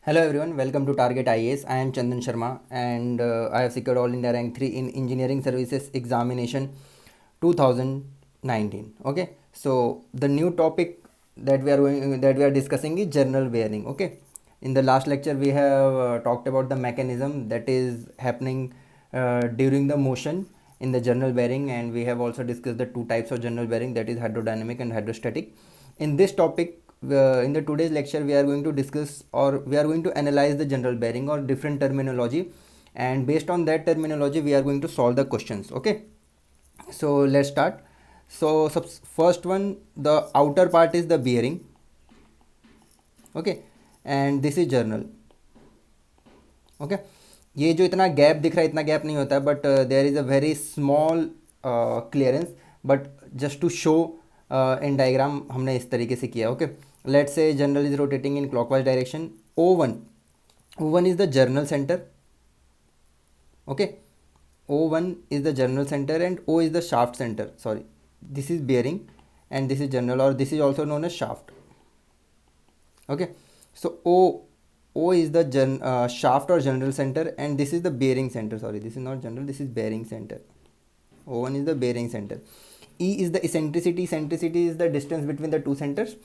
Hello everyone, welcome to Target IAS. I am Chandan Sharma and I have secured All India Rank 3 in Engineering Services Examination 2019. Okay, so the new topic that we are discussing is journal bearing. Okay, in the last lecture we have talked about the mechanism that is happening during the motion in the journal bearing, and we have also discussed the two types of journal bearing, that is hydrodynamic and hydrostatic. In this topic, in the today's lecture we are going to discuss, or we are going to analyze the general bearing or different terminology, and based on that terminology we are going to solve the questions. Okay, so let's start. So first one, the outer part is the bearing. Okay, and this is journal. Okay, ये जो इतना gap दिख रहा है, इतना gap नहीं होता है, but there is a very small clearance, but just to show in diagram हमने इस तरीके से किया. Okay, let's say general is rotating in clockwise direction. O1 is the journal center. Okay, O1 is the journal center and O is the shaft center. Sorry, this is bearing and this is journal, or this is also known as shaft. Okay, so O is the shaft or general center, and this is the bearing center. Sorry, this is not general, this is bearing center. O1 is the bearing center. E is the eccentricity. Eccentricity is the distance between the two centers.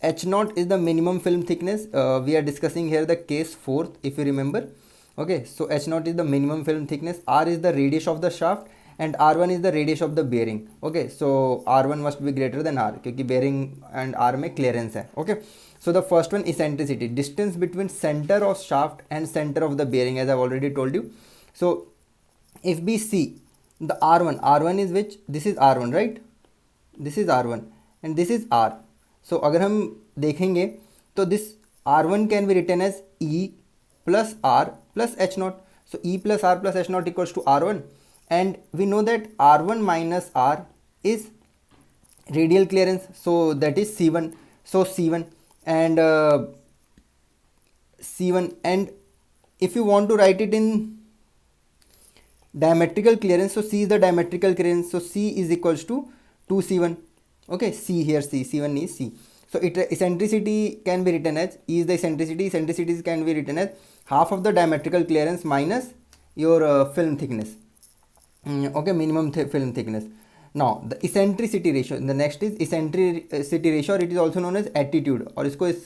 H0 is the minimum film thickness. We are discussing here the case fourth, if you remember. Okay, so H0 is the minimum film thickness. R is the radius of the shaft and R1 is the radius of the bearing. Okay, so R1 must be greater than R क्योंकि bearing and R में clearance है. Okay, so the first one, eccentricity, distance between center of shaft and center of the bearing, as I've already told you. So if we see the R1 is which? This is R1, right? This is R1 and this is R. So अगर हम देखेंगे तो this R1 can be written as E plus R plus H0. So E plus R plus H0 equals to R1, and we know that R1 minus R is radial clearance, so that is C1. So C1 and C1, and if you want to write it in diametrical clearance, so C is the diametrical clearance, so C is equals to 2C1. Okay, C here, C1 is C. So eccentricity can be written as, E is the eccentricity, eccentricity can be written as half of the diametrical clearance minus your film thickness. Okay, minimum film thickness. Now the eccentricity ratio, the next is eccentricity ratio, or it is also known as attitude, और इसको इस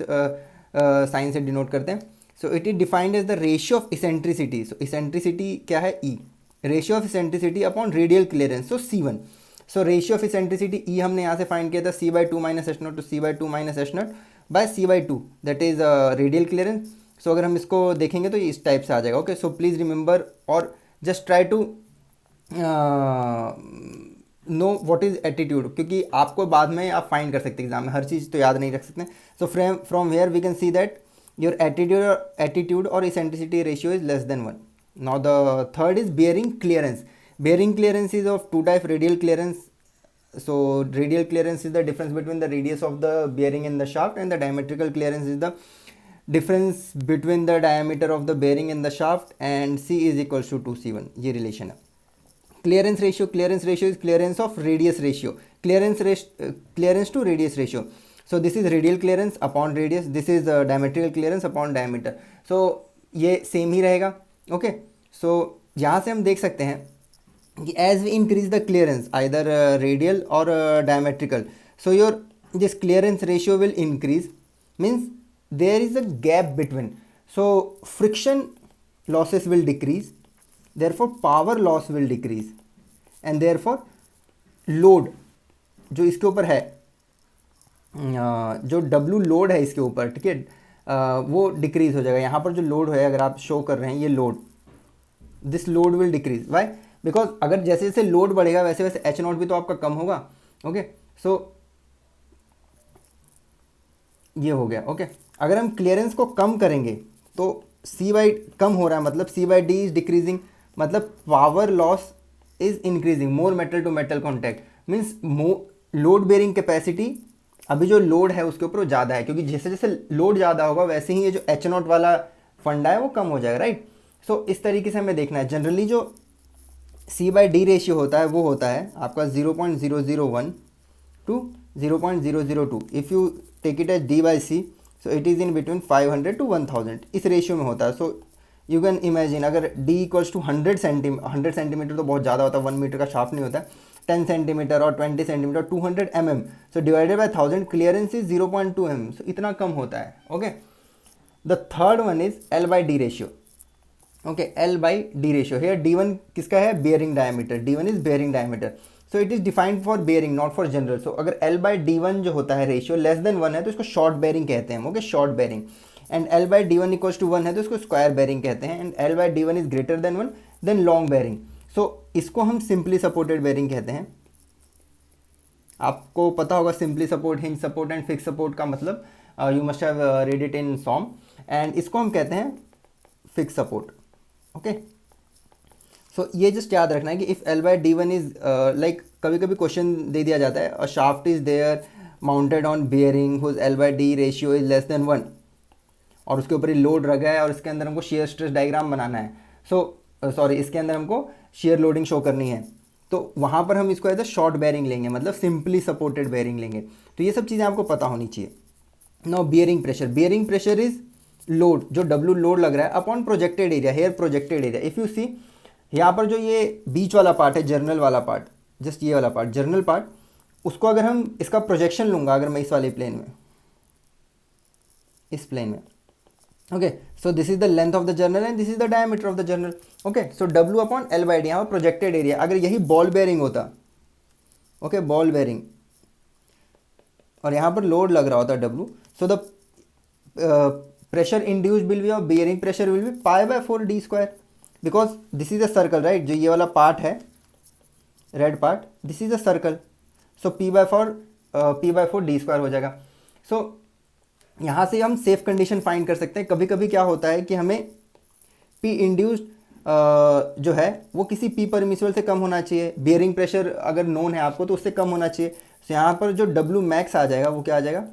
sign से denote करते हैं. So it is defined as the ratio of eccentricity. So eccentricity क्या है? E, ratio of eccentricity upon radial clearance, so C1. So ratio of eccentricity E हमने यहाँ से फाइंड किया था C/2 minus H0 to C/2 minus H0 by C/2, that is radial clearance. So अगर हम इसको देखेंगे तो ये इस टाइप से आ जाएगा. ओके, सो प्लीज़ रिमेंबर और just try to know what is attitude, क्योंकि आपको बाद में आप फाइंड कर सकते हैं एग्जाम में, हर चीज़ तो याद नहीं रख सकते. So from where we can see that your attitude और eccentricity ratio is less than 1. Now the third is bearing clearance. Bearing clearance is of two types, radial clearance. So radial clearance is the difference between the radius of the bearing and the shaft, and the diametrical clearance is the difference between the diameter of the bearing and the shaft, and C is equals to 2C1. ये relation है. Clearance ratio is clearance of radius ratio, clearance to radius ratio. So this is radial clearance upon radius, this is diametrical clearance upon diameter. So ये same ही रहेगा. Okay, सो यहाँ से हम देख सकते हैं कि as we increase the clearance, either radial or diametrical, so your this clearance ratio will increase, means there is a gap between, so friction losses will decrease, therefore power loss will decrease, and therefore load जो इसके ऊपर है, जो W load है इसके ऊपर, ठीक है, वो डिक्रीज हो जाएगा. यहाँ पर जो लोड है, अगर आप शो कर रहे हैं ये load, this load will decrease. Why? Because अगर जैसे जैसे लोड बढ़ेगा वैसे वैसे H0 भी तो आपका कम होगा. ओके, सो ये हो गया. ओके, अगर हम क्लियरेंस को कम करेंगे तो कम हो रहा है, मतलब C/D इज डिक्रीजिंग, मतलब power loss is increasing. More metal to metal contact means load bearing capacity, अभी जो लोड है उसके ऊपर वो ज़्यादा है, क्योंकि जैसे जैसे लोड ज़्यादा होगा वैसे ही ये जो H0 वाला फंडा है वो कम हो जाएगा. राइट? सो इस तरीके से हमें देखना है. जनरली जो C/D रेशियो होता है वो होता है आपका 0.001 to 0.002. If you take it as D/C, so it is in between 500 to 1000, इस रेशियो में होता है. सो यू कैन इमेजिन अगर d इक्वल्स टू 100 सेंटीमीटर तो बहुत ज़्यादा होता है, 1 मीटर का शाफ्ट नहीं होता है, 10 सेंटीमीटर और 20 centimetre 200 mm, so divided by 1000, clearance is 0.2 mm, सो इतना कम होता है. Okay, the third one is L/D ratio. Okay, L/D ratio. Here D1 किसका है? Bearing diameter. D1 is bearing diameter. So it is defined for bearing, not for general. सो अगर L/D1 जो होता है ratio less than 1 है तो इसको short bearing कहते हैं. Okay, short bearing. And L/D1 equals to 1 है तो इसको स्क्वायर बेयरिंग कहते हैं. And L/D1 is greater than 1 then long bearing. So इसको हम सिंपली सपोर्टेड बेयरिंग कहते हैं. आपको पता होगा simply support, hinge support and fix support का मतलब, you must have read it in some. And इसको हम कहते हैं फिक्स सपोर्ट. ओके, सो ये जस्ट याद रखना है कि इफ़ L/D1 इज लाइक, कभी कभी क्वेश्चन दे दिया जाता है, a shaft is there mounted on bearing whose L/D ratio is less than 1, और उसके ऊपर ही लोड रखा है और इसके अंदर हमको शेयर स्ट्रेस डायग्राम बनाना है. सॉरी, इसके अंदर हमको शेयर लोडिंग शो करनी है, तो वहाँ पर हम इसको एज अ शॉर्ट बेयरिंग लेंगे, मतलब सिंपली सपोर्टेड बेयरिंग लेंगे. तो ये सब चीज़ें आपको पता होनी चाहिए. Now bearing pressure. Bearing pressure is load, जो W लोड लग रहा है upon projected area. Here projected area, if you see यहाँ पर जो ये बीच वाला पार्ट है, जर्नल वाला पार्ट, जस्ट ये वाला पार्ट जर्नल पार्ट, उसको अगर हम इसका प्रोजेक्शन लूँगा, अगर मैं इस वाले प्लेन में, इस प्लेन में, okay, so this is the length of the journal and this is the diameter of the journal. Okay, so W upon L/D, यहाँ पर प्रोजेक्टेड एरिया. अगर यही बॉल बेयरिंग होता, ओके, बॉल बेयरिंग, और यहाँ पर लोड लग रहा होता W, so the pressure induced will be of bearing pressure will be π/4 d², because this is a circle, right. जो ये वाला पार्ट है, red part, this is a circle, so p/4 d² हो जाएगा. सो यहाँ से हम सेफ कंडीशन फाइंड कर सकते हैं. कभी कभी क्या होता है कि हमें P इंड्यूस्ड जो है वो किसी P परमिसिबल से कम होना चाहिए. बियरिंग प्रेशर अगर नोन है आपको तो उससे कम होना चाहिए. तो यहाँ पर जो W मैक्स आ जाएगा वो क्या आ जाएगा?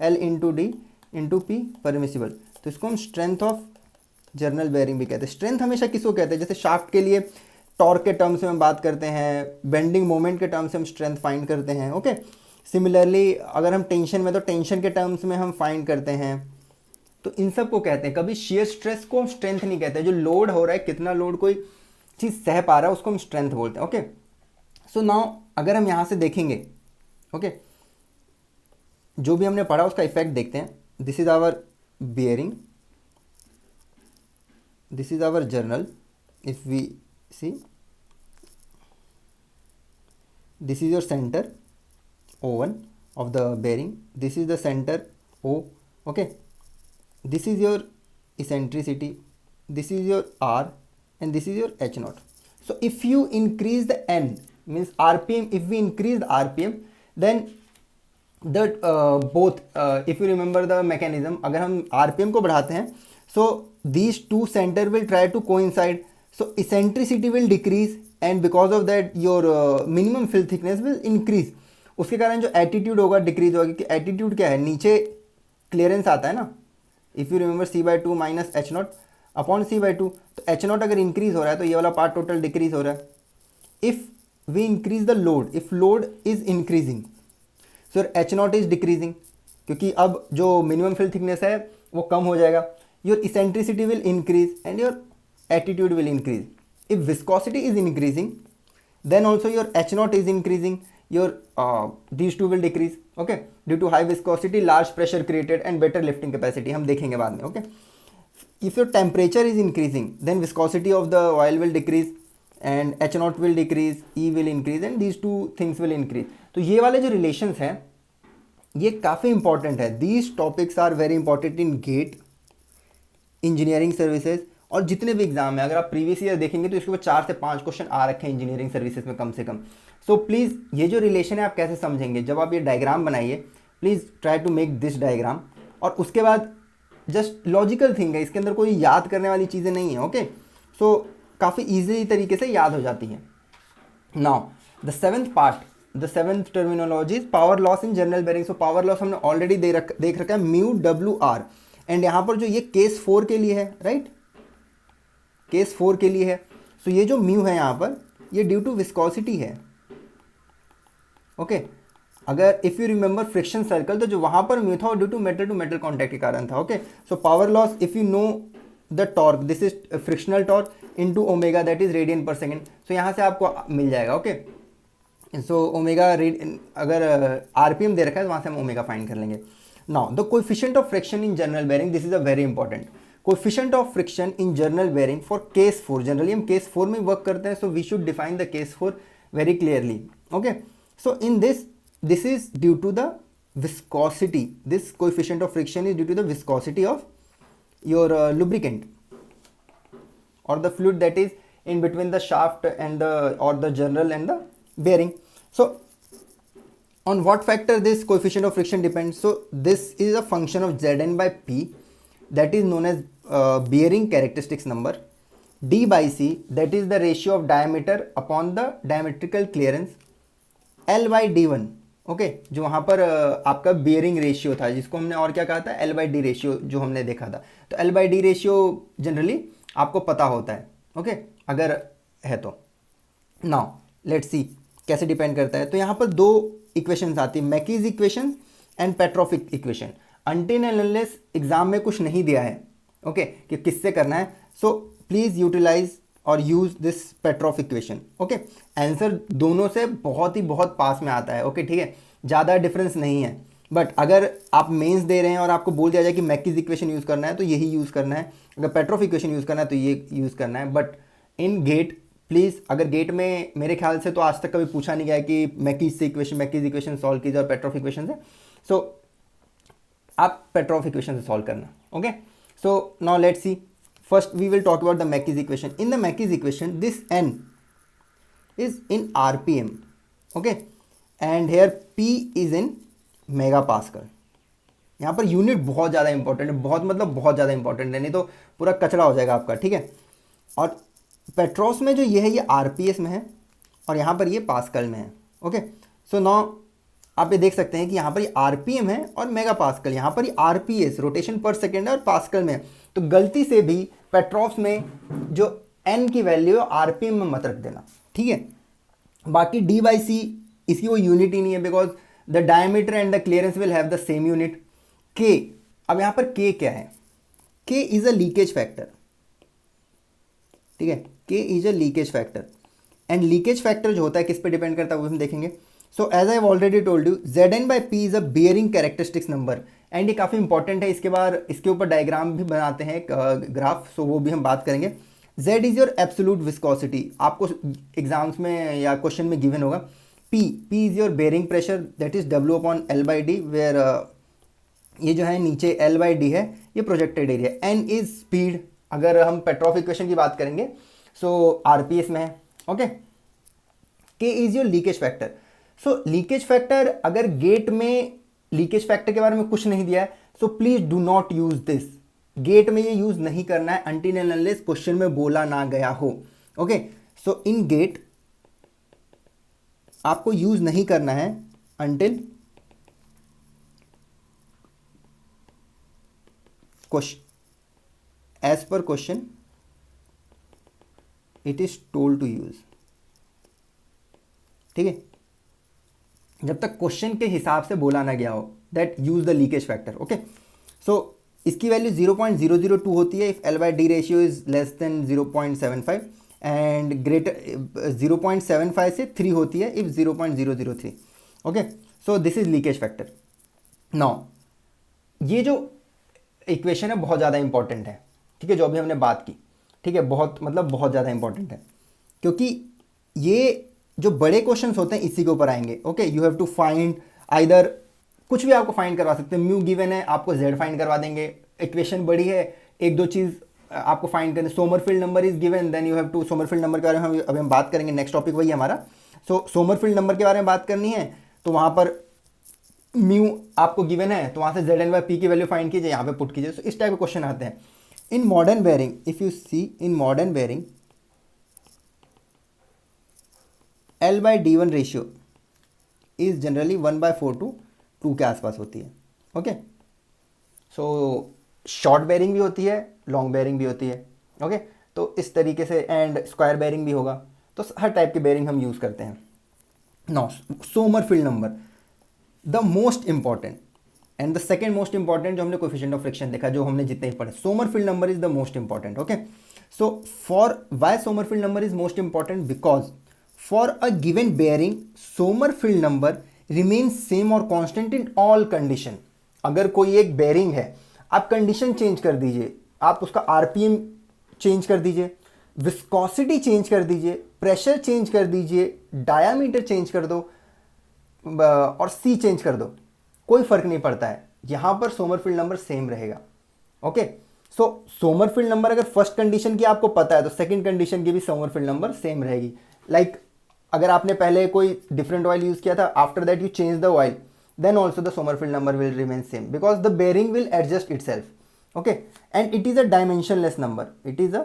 L into D into P permissible. तो इसको हम स्ट्रेंथ ऑफ जर्नल बेयरिंग भी कहते हैं. स्ट्रेंथ हमेशा किसको कहते हैं? जैसे शाफ्ट के लिए टॉर्क के टर्म्स में हम बात करते हैं, बेंडिंग मोमेंट के टर्म्स से हम स्ट्रेंथ फाइंड करते हैं. ओके, सिमिलरली अगर हम टेंशन में तो टेंशन के टर्म्स में हम फाइंड करते हैं. तो इन सब को कहते हैं. कभी शेयर स्ट्रेस को स्ट्रेंथ नहीं कहते. जो लोड हो रहा है, कितना लोड कोई चीज़ सह पा रहा है, उसको हम स्ट्रेंथ बोलते हैं. ओके, सो नाउ अगर हम यहाँ से देखेंगे, ओके, जो भी हमने पढ़ा उसका इफेक्ट देखते हैं. This is our bearing, this is our journal. If we see, this is your centre O1 of the bearing, this is the center O. Okay, this is your eccentricity, this is your R, and this is your H0. So if you increase the N, means RPM, if we increase the RPM, then the both, if you remember the mechanism, अगर हम RPM को बढ़ाते हैं, so these two center will try to coincide, so eccentricity will decrease, and because of that your minimum fill thickness will increase. उसके कारण जो attitude होगा decrease होगा, क्योंकि एटीट्यूड क्या है? नीचे क्लियरेंस आता है ना. If you remember C/2 minus H0 upon C/2, तो H0 अगर इंक्रीज हो रहा है तो ये वाला पार्ट टोटल डिक्रीज हो रहा है. If we increase the load, if load is increasing, so H0 is decreasing, क्योंकि अब जो मिनिमम फिल थिकनेस है वो कम हो जाएगा. Your eccentricity will increase and your attitude will increase. If viscosity is increasing, then also your H0 is increasing, your these two will decrease. Okay, due to high viscosity, large pressure created and better lifting capacity, हम देखेंगे बाद में. Okay, if your temperature is increasing, then viscosity of the oil will decrease and H0 will decrease, E will increase, and these two things will increase. तो ये वाले जो relations हैं ये काफ़ी important है. These topics are very important in GATE, engineering services, और जितने भी एग्जाम है. अगर आप प्रीवियस ईयर देखेंगे तो इसके ऊपर 4 से 5 क्वेश्चन आ रखे हैं इंजीनियरिंग सर्विसेज में कम से कम. सो प्लीज़ ये जो रिलेशन है आप कैसे समझेंगे? जब आप ये डायग्राम बनाइए, please try to make this diagram, और उसके बाद जस्ट लॉजिकल थिंग है, इसके अंदर कोई याद करने वाली चीज़ें नहीं है. ओके, सो काफ़ी ईजिली तरीके से याद हो जाती है. Now the seventh part, the seventh terminology is power loss in general bearing. So power loss हमने ऑलरेडी देख रखा है, μWR, एंड यहाँ पर जो ये केस 4 के लिए है, राइट, केस 4 के लिए है. सो ये जो म्यू है यहाँ पर, ये ड्यू टू विस्कोसिटी है. ओके, अगर if you remember friction circle, तो जो वहाँ पर म्यू था वो ड्यू टू मेटल कॉन्टैक्ट के कारण था। Okay, so power loss if you know the torque, this is frictional torque into omega, that is radian पर सेकेंड। सो यहाँ से आपको मिल जाएगा। ओके, सो ओमेगा अगर आरपीएम दे रखा है तो वहाँ से हम ओमेगा फाइंड कर लेंगे। Now the coefficient of friction in journal bearing, this is a very important. Coefficient of friction in journal bearing for case 4, generally हम केस 4 में वर्क करते हैं, so we should define the case 4 very clearly. Okay, so in this is due to the viscosity, this coefficient of friction is due to the viscosity of your lubricant or the fluid that is in between the shaft and the journal and the bearing. So on what factor this coefficient of friction depends? So this is a function of Zn by P, that is known as bearing characteristics number. D by C, that is the ratio of diameter upon the diametrical clearance. L by D1, okay, जो वहाँ पर आपका bearing ratio था, जिसको हमने और क्या कहा था, L by D रेशियो जो हमने देखा था। तो L by D ratio generally आपको पता होता है। ओके, अगर है तो। नाउ लेट्स सी कैसे डिपेंड करता है। तो यहाँ पर दो इक्वेशंस आती है, McKee's equation and Petroff equation. Until and unless exam में कुछ नहीं दिया है, ओके, कि किससे करना है, सो प्लीज़ यूटिलाइज और use this Petroff equation. Okay, answer दोनों से बहुत पास में आता है। ओके, ठीक है, ज़्यादा डिफरेंस नहीं है। बट अगर आप मेंस दे रहे हैं और आपको बोल दिया जाए कि मैकीज इक्वेशन यूज़ करना है तो यही यूज़ करना है, अगर पेट्रोफ इक्वेशन यूज़ करना है तो ये यूज़ करना है। बट इन गेट प्लीज़, अगर गेट में मेरे ख्याल से तो आज तक कभी पूछा नहीं गया कि मैकीज इक्वेशन सॉल्व कीजिए और पेट्रोफ इक्वेशन से, सो आप पेट्रोफ इक्वेशन से सॉल्व करना। Okay, so now let's see, first we will talk about the Mackey's equation. In the Mackey's equation, this n is in rpm, okay, and here p is in megapascal. यहाँ per unit बहुत ज़्यादा important है, बहुत मतलब बहुत ज़्यादा important है, नहीं तो पूरा कचरा हो जाएगा आपका। ठीक है, और पेट्रोस में जो ये है ये आरपीएस में है और यहाँ पर ये पास्कल में है। ओके, सो नाउ आप ये देख सकते हैं कि यहाँ पर ये आरपीएम है और मेगा पास्कल, यहाँ पर ये आरपीएस रोटेशन पर सेकेंड है और पास्कल में है। तो गलती से भी पेट्रोस में जो एन की वैल्यू है आरपीएम में मत रख देना। ठीक है, बाकी डी बाई सी इसकी कोई यूनिट ही नहीं है, because the diameter and the clearance will have the same unit. के, अब यहाँ पर के क्या है, के इज अ लीकेज फैक्टर। ठीक है, के is a leakage factor, and leakage factor जो होता है किस पे डिपेंड करता है वो हम देखेंगे। So as I have already told you, Zn by P is a bearing characteristics number, and ये काफ़ी इंपॉर्टेंट है। इसके बाद इसके ऊपर डायग्राम भी बनाते हैं, ग्राफ, सो वो भी हम बात करेंगे। Z is your absolute viscosity, आपको एग्जाम्स में या क्वेश्चन में गिवन होगा। P is your bearing pressure, that is W upon L by D, where ये जो है नीचे L बाई डी है, ये projected area. N is speed, अगर हम पेट्रोफ इक्वेशन की बात करेंगे सो आरपीएस में है। Okay, K is your leakage factor. So leakage factor, अगर गेट में लीकेज फैक्टर के बारे में कुछ नहीं दिया है, so please do not use this. GATE में ये यूज नहीं करना है अनटिल एंड अनलेस क्वेश्चन में बोला ना गया हो। ओके, सो इन गेट आपको यूज नहीं करना है अनटिल क्वेश्चन, एज पर question it is told to use. ठीक है, जब तक क्वेश्चन के हिसाब से बोला ना गया हो, that use the leakage factor. Okay, so इसकी वैल्यू 0.002 होती है if L by D ratio is less than 0.75 and greater 0.75 से 3 होती है if 0.003। Okay, so this is leakage factor. Now ये जो इक्वेशन है बहुत ज़्यादा इंपॉर्टेंट है। ठीक है, जो अभी हमने बात की, ठीक है, बहुत मतलब बहुत ज़्यादा इंपॉर्टेंट है, क्योंकि ये जो बड़े क्वेश्चंस होते हैं इसी के ऊपर आएंगे। Okay, you have to find either, कुछ भी आपको फाइंड करवा सकते हैं, म्यू गिवन है आपको जेड फाइंड करवा देंगे, इक्वेशन बड़ी है, एक दो चीज़ आपको फाइंड करनी, Sommerfeld number is given, then you have to, Sommerfeld number के बारे में अभी हम बात करेंगे, नेक्स्ट टॉपिक वही है हमारा। सो सोमरफील्ड नंबर के बारे में बात करनी है तो वहाँ पर म्यू आपको गिवन है तो वहाँ से Zn by P की वैल्यू फाइंड कीजिए, यहाँ पे पुट कीजिए। सो इस टाइप के क्वेश्चन आते हैं in modern bearing. If you see in modern bearing L by D1 ratio is generally 1/4 to 2 के आसपास होती है। ओके, सो शॉर्ट बेयरिंग भी होती है, लॉन्ग बेयरिंग भी होती है। ओके, तो इस तरीके से, एंड स्क्वायर बेयरिंग भी होगा, तो हर टाइप के बेयरिंग हम यूज़ करते हैं। Now Sommerfeld number, the most important and the second most important जो हमने कोफिशिएंट ऑफ फ्रिक्शन देखा, जो हमने जितने ही पढ़े, Sommerfeld number is the most important. Okay, so for why Sommerfeld number is most important? Because for a given bearing Sommerfeld number remains same और constant in all condition. अगर कोई एक बेयरिंग है, आप कंडीशन चेंज कर दीजिए, आप उसका आरपीएम चेंज कर दीजिए, विस्कोसिटी चेंज कर दीजिए, प्रेशर चेंज कर दीजिए, डायामीटर चेंज कर दो और सी चेंज कर दो, कोई फर्क नहीं पड़ता है, यहां पर सोमरफेल्ड नंबर सेम रहेगा. ओके, सो सोमरफेल्ड नंबर अगर फर्स्ट कंडीशन की आपको पता है तो सेकंड कंडीशन की भी सोमरफेल्ड नंबर सेम रहेगी. लाइक अगर आपने पहले कोई डिफरेंट ऑयल यूज किया था, after that you change the oil, then also the Sommerfeld number will remain same because the bearing will adjust itself. Okay, and it is a dimensionless number. It is a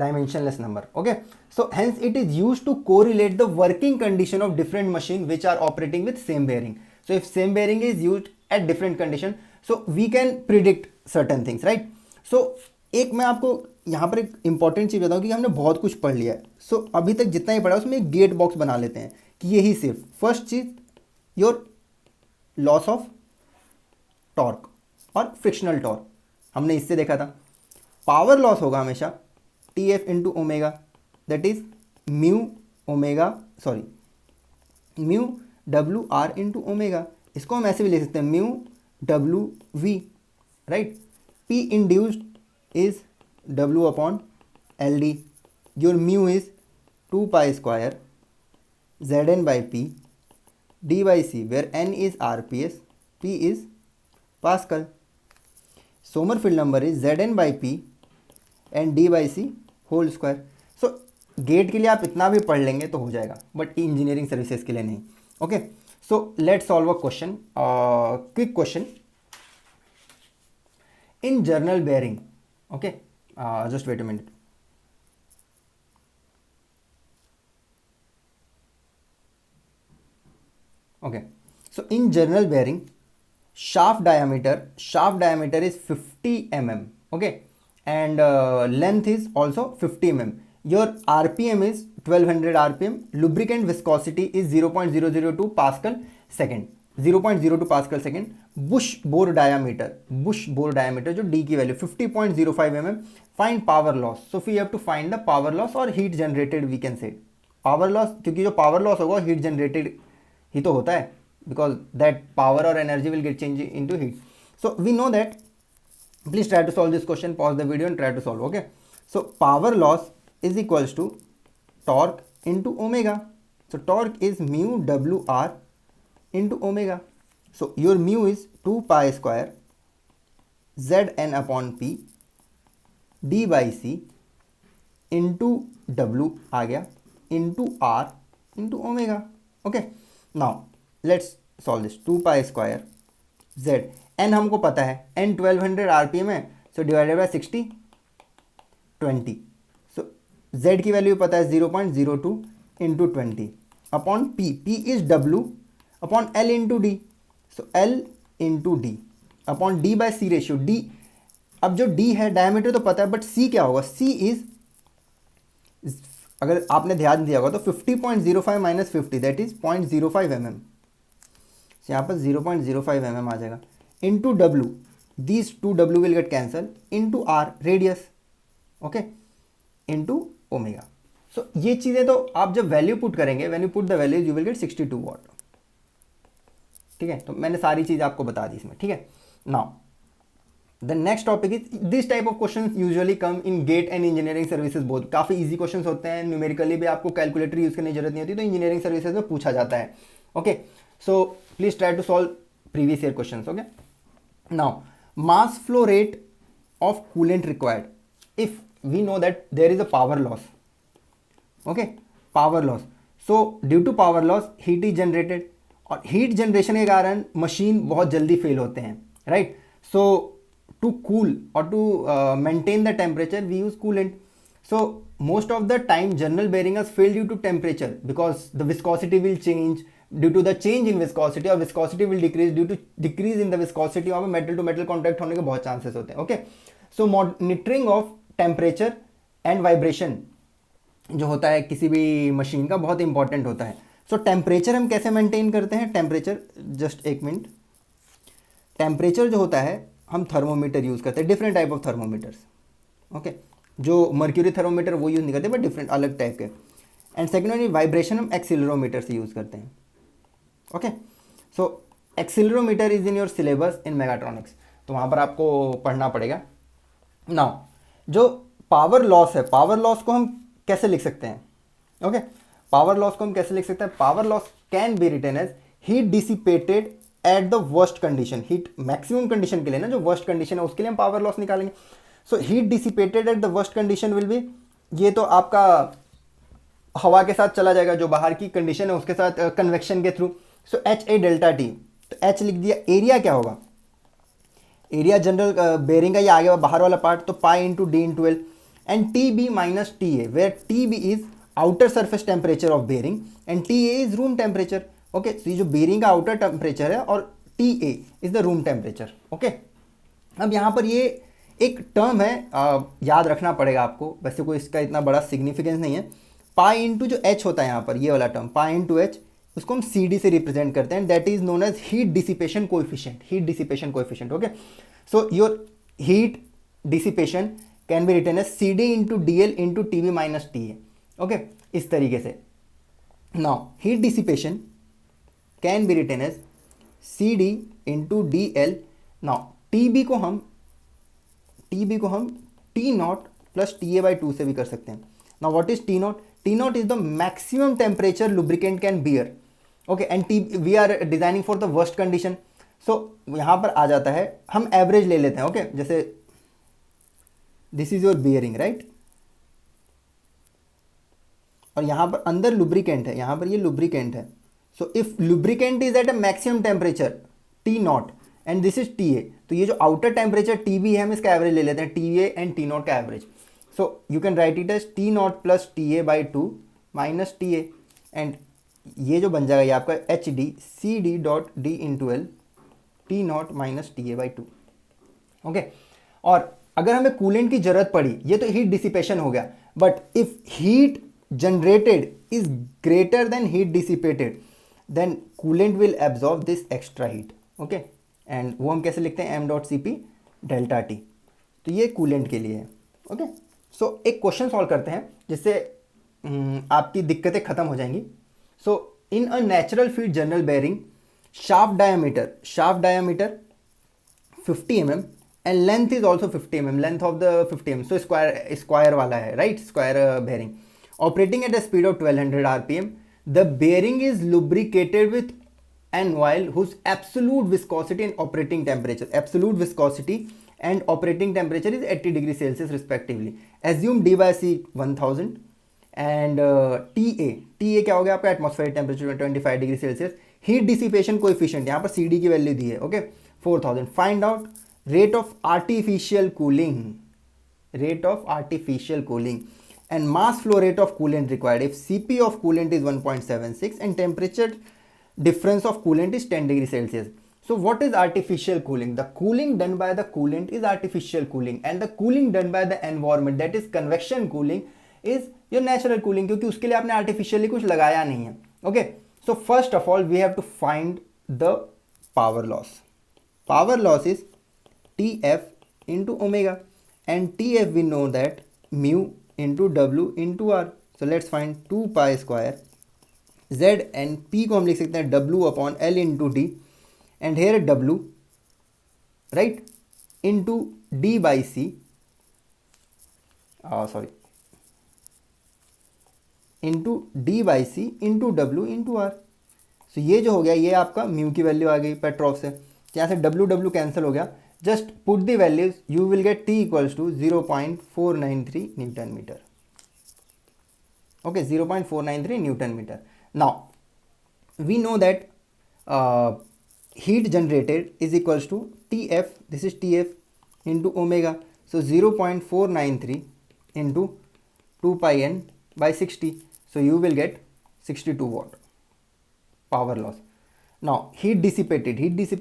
dimensionless number. Okay, so hence it is used to correlate the working condition of different machine which are operating with same bearing. So if same bearing is used at different condition, so we can predict certain things, right? So एक मैं आपको यहाँ पर एक important चीज़ बताऊँ कि हमने बहुत कुछ पढ़ लिया है. सो अभी तक जितना ही पढ़ा उसमें एक गेट बॉक्स बना लेते हैं कि यही सिर्फ फर्स्ट चीज योर लॉस ऑफ टॉर्क और फ्रिक्शनल टॉर्क हमने इससे देखा था. पावर लॉस होगा हमेशा T F into omega, that is mu omega, sorry mu W R into omega. इसको हम ऐसे भी लिख सकते हैं mu W we, right. P induced is W upon L D. Your mu is 2 pi square Zn by P d by C, where N is RPS, P is Pascal. Sommerfeld number is Zn by P and d by C whole square. So GATE के लिए आप इतना भी पढ़ लेंगे तो हो जाएगा, बट इंजीनियरिंग सर्विसेज के लिए नहीं. Okay, so let's solve a question, quick question. In journal bearing, okay, just wait a minute. Okay, so in general bearing, shaft diameter is 50 mm. Okay, and length is also 50 mm. Your RPM is 1200 RPM. Lubricant viscosity is 0.002 Pascal second. 0.02 Pascal second. Bush bore diameter जो D की value 50.05 mm. Find power loss. So we have to find the power loss or heat generated, we can say. Power loss, क्योंकि जो power loss होगा heat generated ही तो होता है, because that power or energy will get changed into heat. So we know that. Please try to solve this question, pause the video and try to solve. Okay, so power loss is equals to torque into omega. So torque is mu WR into omega. So your mu is 2 pi square Zn upon P d by C into W आ गया into R into omega. Okay, now let's solve this. 2 pi square Z, n हमको पता है, n 1200 rpm है, so divided by 60 20. so Z की value पता है 0.02 into 20 upon P. P is W upon L into D. so L into D upon D by C ratio. D, अब जो D है डायमीटर तो पता है, बट C क्या होगा? C is, अगर आपने ध्यान दिया होगा तो 50.05 माइनस 50 दैट इज 0.05 mm. यहाँ पर 0.05 mm आ जाएगा into W. These 2W will get cancel into R radius. Okay, into omega. So ये चीज़ें तो आप जब वैल्यू पुट करेंगे, when you put the value you will get 62 watt. ठीक है, तो मैंने सारी चीज़ आपको बता दी इसमें. ठीक है, now The next topic is this type of questions usually come in GATE and engineering services both. काफ़ी easy questions होते हैं, न्यूमेरिकली भी आपको कैलकुलेटर यूज़ करने की जरूरत नहीं होती, तो इंजीनियरिंग सर्विसेज में पूछा जाता है. Okay, so please try to solve previous year questions. Okay, now mass flow rate of coolant required if we know that there is a power loss. Okay, power loss. So due to power loss heat is generated, और heat generation के कारण machine बहुत जल्दी fail होते हैं, right. So to cool or to maintain the temperature we use coolant. So most of the time general bearing has failed due to temperature because the viscosity will change. Due to the change in viscosity or viscosity will decrease due to decrease in the viscosity of a metal to metal contact होने के बहुत chances होते हैं. Okay, so monitoring of temperature and vibration जो होता है किसी भी मशीन का बहुत इंपॉर्टेंट होता है. सो टेम्परेचर हम कैसे मेंटेन करते हैं? टेम्परेचर, जस्ट एक मिनट, टेम्परेचर जो होता है हम थर्मोमीटर यूज़ करते हैं, different type of thermometers, okay. जो मर्क्यूरी थर्मोमीटर वो यूज़ नहीं करते, बट डिफरेंट अलग टाइप के। एंड सेकेंड वन, वाइब्रेशन हम एक्सीलरोमीटर से यूज़ करते हैं, okay. So accelerometer is in your syllabus in mechatronics, तो वहाँ पर आपको पढ़ना पड़ेगा। नाउ जो पावर लॉस है, पावर लॉस को हम कैसे लिख सकते हैं? ओके, पावर लॉस को हम कैसे लिख सकते हैं? Power loss can be written as heat dissipated at the worst condition. Heat maximum condition के लिए ना, जो वर्स्ट कंडीशन है उसके लिए हम पावर लॉस निकालेंगे। So heat dissipated at the worst condition will be, ये तो आपका हवा के साथ चला जाएगा, जो बाहर की कंडीशन है उसके साथ कन्वेक्शन के through. So H A delta T, तो एच लिख दिया। एरिया क्या होगा? एरिया जनरल बेरिंग का ये आ गया बाहर वाला पार्ट, तो pi into D into L. And T B minus T A, where T B is outer surface temperature of bearing and T A is room temperature, okay. तो ये जो bearing का आउटर टेम्परेचर है और T A is the room temperature, okay. अब यहाँ पर ये एक टर्म है, याद रखना पड़ेगा आपको, वैसे कोई इसका इतना बड़ा सिग्निफिकेंस नहीं है। पाई इंटू जो एच होता है यहाँ पर, ये वाला टर्म पाई इंटू एच, उसको हम सी डी से रिप्रेजेंट करते हैं, that is known as heat dissipation coefficient, heat dissipation coefficient, okay. So your heat dissipation can be written as C D into D L into T B minus T A, okay, इस तरीके से। Now heat dissipation can be written as C D into D L. Now T B को हम T not plus T A by 2 से भी कर सकते हैं। Now what is T naught? T naught is the maximum temperature lubricant can bear, okay. And T we are designing for the worst condition. So यहां पर आ जाता है, हम एवरेज ले लेते हैं, ओके। जैसे this is your bearing, right, और यहां पर अंदर लुब्रिकेंट है, यहां पर ये लुब्रिकेंट है। So if lubricant is at a maximum temperature T not and this is T A, तो ये जो आउटर टेम्परेचर टी बी है हम इसका एवरेज ले लेते हैं, T A and T naught का average. So you can write it as T not plus T A by 2 minus T A, and ये जो बन जाएगा ये आपका H D C D dot D into L T naught minus T A by 2, okay. और अगर हमें coolant की जरूरत पड़ी, ये तो हीट डिसिपेशन हो गया, but if heat generated is greater than heat dissipated, then coolant will absorb this extra heat, okay. And वो हम कैसे लिखते हैं? M dot C P delta T. तो ये कूलेंट के लिए है, ओके। सो एक क्वेश्चन सॉल्व करते हैं जिससे आपकी दिक्कतें खत्म हो जाएंगी। So in a natural feed journal bearing, shaft diameter 50 mm and length is also 50 mm, length of the 50 mm, so square वाला है, right, square bearing, operating at a speed of 1200 RPM. The bearing is lubricated with an oil whose absolute viscosity and operating temperature is 80 degrees Celsius respectively. Assume D by C 1000 and TA क्या हो गया आपका? Atmospheric temperature 25 degree Celsius. Heat dissipation coefficient यहाँ पर CD की value दी है, okay, 4000. Find out rate of artificial cooling and mass flow rate of coolant required if Cp of coolant is 1.76 and temperature difference of coolant is 10 degrees Celsius. So what is artificial cooling? The cooling done by the coolant is artificial cooling, and the cooling done by the environment, that is convection cooling, is your natural cooling, क्योंकि उसके लिए आपने artificially कुछ लगाया नहीं है, okay. So first of all we have to find the power loss. Power loss is Tf into omega, and Tf we know that mu into W into R. So let's find 2 pi square Z, and P को हम लिख सकते हैं W upon L into D, and here W, right, into D by C, into D by C into W into R. So ये जो हो गया, ये आपका म्यू की वैल्यू आ गई पेट्रोफ से, यहाँ से W कैंसिल हो गया. Just put the values, you will get T equals to 0.493 Newton meter. Okay, 0.493 Newton meter. Now we know that heat generated is equals to Tf, this is Tf into omega. So 0.493 into 2 pi n by 60. So you will get 62 watt power loss. Now heat dissipated is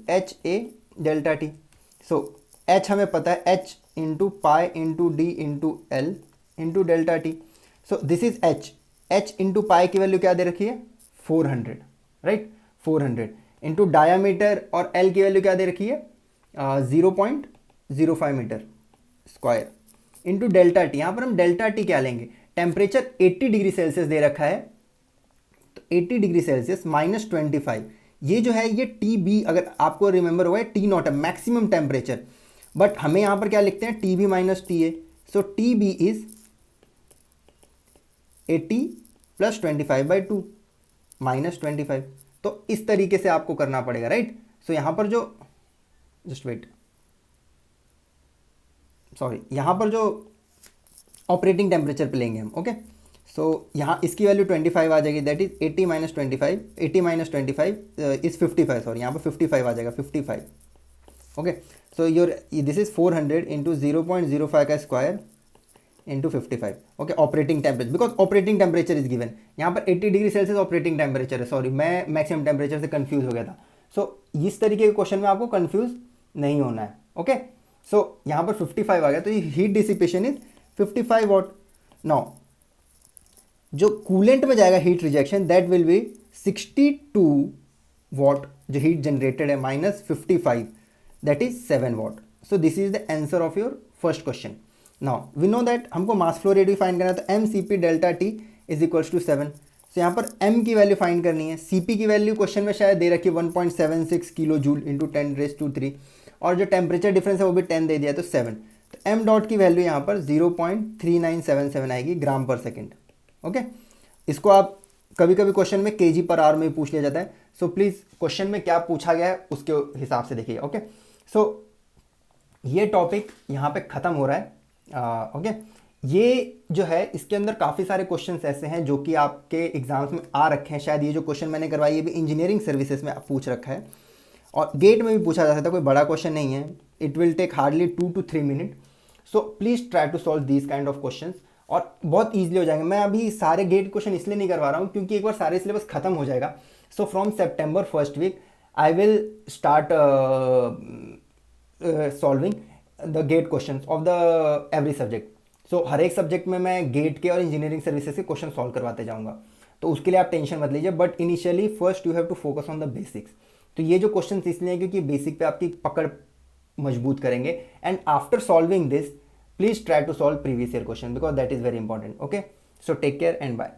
HA delta T. So H हमें पता है, H into pi into D into L into delta T. So this is H into pi की value क्या दे रखी है? 400, right, 400 into diameter और L की वैल्यू क्या दे रखी है 0.05 metre square into delta T. यहाँ पर हम डेल्टा टी क्या लेंगे, टेम्परेचर 80 डिग्री सेल्सियस दे रखा है, तो 80 डिग्री सेल्सियस माइनस 25, ये जो है ये टी बी, अगर आपको रिमेंबर हुआ है टी नॉट है मैक्सिमम टेम्परेचर, बट हमें यहाँ पर क्या लिखते हैं T B minus T A, so T B is 80 plus 25/2 minus 25। तो इस तरीके से आपको करना पड़ेगा, राइट। सो यहाँ पर जो जस्ट वेट, सॉरी, यहाँ पर जो ऑपरेटिंग टेम्परेचर पे लेंगे हम, ओके। सो यहाँ इसकी वैल्यू 25 आ जाएगी, that is 80 minus 25, 80 minus 25 is 55, sorry यहाँ पर 55 आ जाएगा, 55, okay. So your this is 400 into 0.05 का square into 55, okay, operating temperature, because operating temperature is given. यहाँ पर 80 डिग्री सेल्सियस ऑपरेटिंग टेम्परेचर है, सॉरी मैं मैक्सिमम टेम्परेचर से कंफ्यूज हो गया था। सो इस तरीके के क्वेश्चन में आपको कंफ्यूज नहीं होना है, ओके। सो यहाँ पर 55 आ गया, तो ये heat dissipation is 55 watt. Now जो कूलेंट में जाएगा heat rejection that will be 62 watt, जो हीट जनरेटेड है minus 55 that is 7 watt. So this is the answer of your first question. Now we know that हमको mass flow rate भी find करना है, तो M C P delta T is equals to 7। So यहाँ पर M की value find करनी है, सी पी की वैल्यू क्वेश्चन में शायद दे रखी है 1.76 किलो जूल इंटू 10⁻³ और जो टेम्परेचर डिफरेंस है वो भी 10 दे दिया, तो 7। तो एम डॉट की वैल्यू यहाँ पर 0.3977 आएगी ग्राम पर सेकेंड, ओके। इसको आप कभी कभी क्वेश्चन में केजी पर आवर में पूछ लिया जाता है, सो प्लीज़ क्वेश्चन में क्या पूछा गया है उसके हिसाब से देखिए, ओके। सो ये टॉपिक यहाँ पे ख़त्म हो रहा है, ओके। ये जो है इसके अंदर काफ़ी सारे क्वेश्चंस ऐसे हैं जो कि आपके एग्जाम्स में आ रखे हैं, शायद ये जो क्वेश्चन मैंने करवाई ये भी इंजीनियरिंग सर्विसेज में पूछ रखा है और गेट में भी पूछा जा सकता है, कोई बड़ा क्वेश्चन नहीं है, it will take hardly 2 to 3 minute. So please try to solve these kind of questions और बहुत ईजिली हो जाएंगे। मैं अभी सारे गेट क्वेश्चन इसलिए नहीं करवा रहा हूँ क्योंकि एक बार सारे सिलेबस खत्म हो जाएगा। So from September first week I will start solving the GATE questions of the every subject. So हर एक सब्जेक्ट में मैं गेट के और इंजीनियरिंग सर्विसेज के क्वेश्चन सॉल्व करवाते जाऊँगा, तो उसके लिए आप टेंशन मत लीजिए, but initially first you have to focus on the basics. तो ये जो क्वेश्चन इसलिए हैं क्योंकि बेसिक पे आपकी पकड़ मजबूत करेंगे, and after solving this please try to solve previous year question because that is very important, okay. So take care and bye.